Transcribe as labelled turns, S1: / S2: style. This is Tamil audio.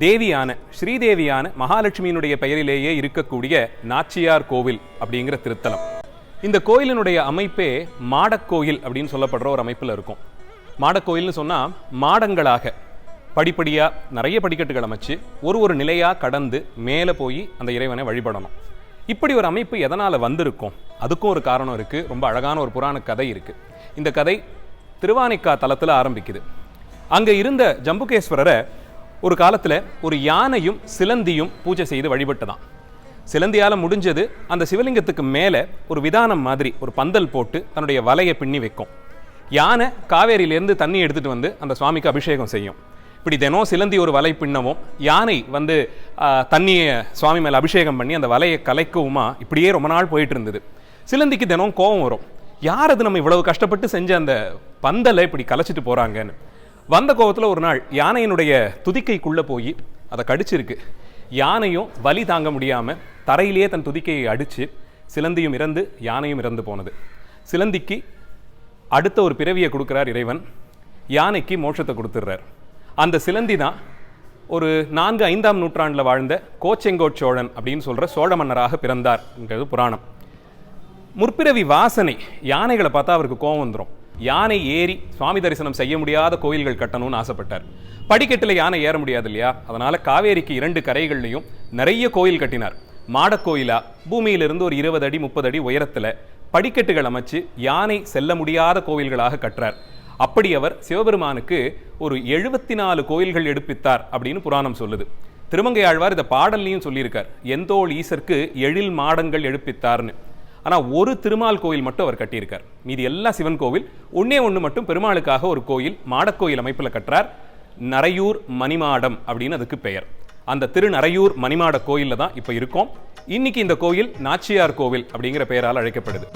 S1: தேவியான ஸ்ரீதேவியான மகாலட்சுமியினுடைய பெயரிலேயே இருக்கக்கூடிய நாச்சியார் கோவில் அப்படிங்கிற திருத்தலம். இந்த கோயிலினுடைய அமைப்பே மாடக்கோயில் அப்படின்னு சொல்லப்படுற ஒரு அமைப்பில் இருக்கும். மாடக்கோயில்னு சொன்னால் மாடங்களாக படிப்படியாக நிறைய படிக்கட்டுகள் அமைச்சு ஒரு நிலையாக கடந்து மேலே போய் அந்த இறைவனை வழிபடணும். இப்படி ஒரு அமைப்பு எதனால் வந்திருக்கும்? அதுக்கும் ஒரு காரணம் இருக்குது. ரொம்ப அழகான ஒரு புராண கதை இருக்குது. இந்த கதை திருவானைக்கா தலத்தில் ஆரம்பிக்குது. அங்கே இருந்த ஜம்புகேஸ்வரரை ஒரு காலத்தில் ஒரு யானையும் சிலந்தியும் பூஜை செய்து வழிபட்டுதான். சிலந்தியால் முடிஞ்சது அந்த சிவலிங்கத்துக்கு மேலே ஒரு விதானம் மாதிரி ஒரு பந்தல் போட்டு தன்னுடைய வலையை பின்னி வைக்கும். யானை காவேரியிலேருந்து தண்ணி எடுத்துகிட்டு வந்து அந்த சுவாமிக்கு அபிஷேகம் செய்யும். இப்படி தினம் சிலந்தி ஒரு வலை பின்னவும் யானை வந்து தண்ணியை சுவாமி மேலே அபிஷேகம் பண்ணி அந்த வலையை கலைக்கவுமா இப்படியே ரொம்ப நாள் போயிட்டு இருந்தது. சிலந்திக்கு தினம் கோபம் வரும், யார் அது நம்ம இவ்வளவு கஷ்டப்பட்டு செஞ்ச அந்த பந்தலை இப்படி கலைச்சிட்டு போகிறாங்கன்னு. வந்த கோபத்தில் ஒரு நாள் யானையினுடைய துதிக்கைக்குள்ளே போய் அதை கடிச்சிருக்கு. யானையும் வலி தாங்க முடியாமல் தரையிலேயே தன் துதிக்கையை அடித்து சிலந்தியும் இறந்து யானையும் இறந்து போனது. சிலந்திக்கு அடுத்த ஒரு பிறவியை கொடுக்குறார் இறைவன், யானைக்கு மோட்சத்தை கொடுத்துட்றார். அந்த சிலந்தி தான் ஒரு 4-5ஆம் நூற்றாண்டில் வாழ்ந்த கோச்செங்கோட் சோழன் அப்படின்னு சொல்கிற சோழ மன்னராக பிறந்தார் என்கிறது புராணம். முற்பிறவி வாசனை, யானைகளை பார்த்தா அவருக்கு கோபம் வந்துடும். யானை ஏறி சுவாமி தரிசனம் செய்ய முடியாத கோயில்கள் கட்டணும்னு ஆசைப்பட்டார். படிக்கட்டில் யானை ஏற முடியாது இல்லையா, அதனால் காவேரிக்கு 2 கரைகள்லையும் நிறைய கோயில் கட்டினார். மாடக்கோயிலா பூமியிலிருந்து ஒரு 20 அடி 30 அடி உயரத்தில் படிக்கட்டுகள் அமைச்சு யானை செல்ல முடியாத கோவில்களாக கட்டுறார். அப்படி அவர் சிவபெருமானுக்கு ஒரு 74 கோயில்கள் எடுப்பித்தார் அப்படின்னு புராணம் சொல்லுது. திருமங்கை ஆழ்வார் இதை பாடல்லையும் சொல்லியிருக்கார், எந்தோள் ஈசருக்கு எழில் மாடங்கள் எடுப்பித்தார்னு. ஆனால் ஒரு திருமால் கோயில் மட்டும் அவர் கட்டியிருக்கார். மீதி எல்லா சிவன் கோவில், ஒன்று மட்டும் பெருமாளுக்காக ஒரு கோயில் மாடக்கோயில் அமைப்பில் கட்டுறார். நரையூர் மணிமாடம் அப்படின்னு அதுக்கு பெயர். அந்த திருநரையூர் மணிமாட கோயிலில் தான் இப்போ இருக்கோம். இன்னைக்கு இந்த கோயில் நாச்சியார் கோவில் அப்படிங்கிற பெயரால் அழைக்கப்படுது.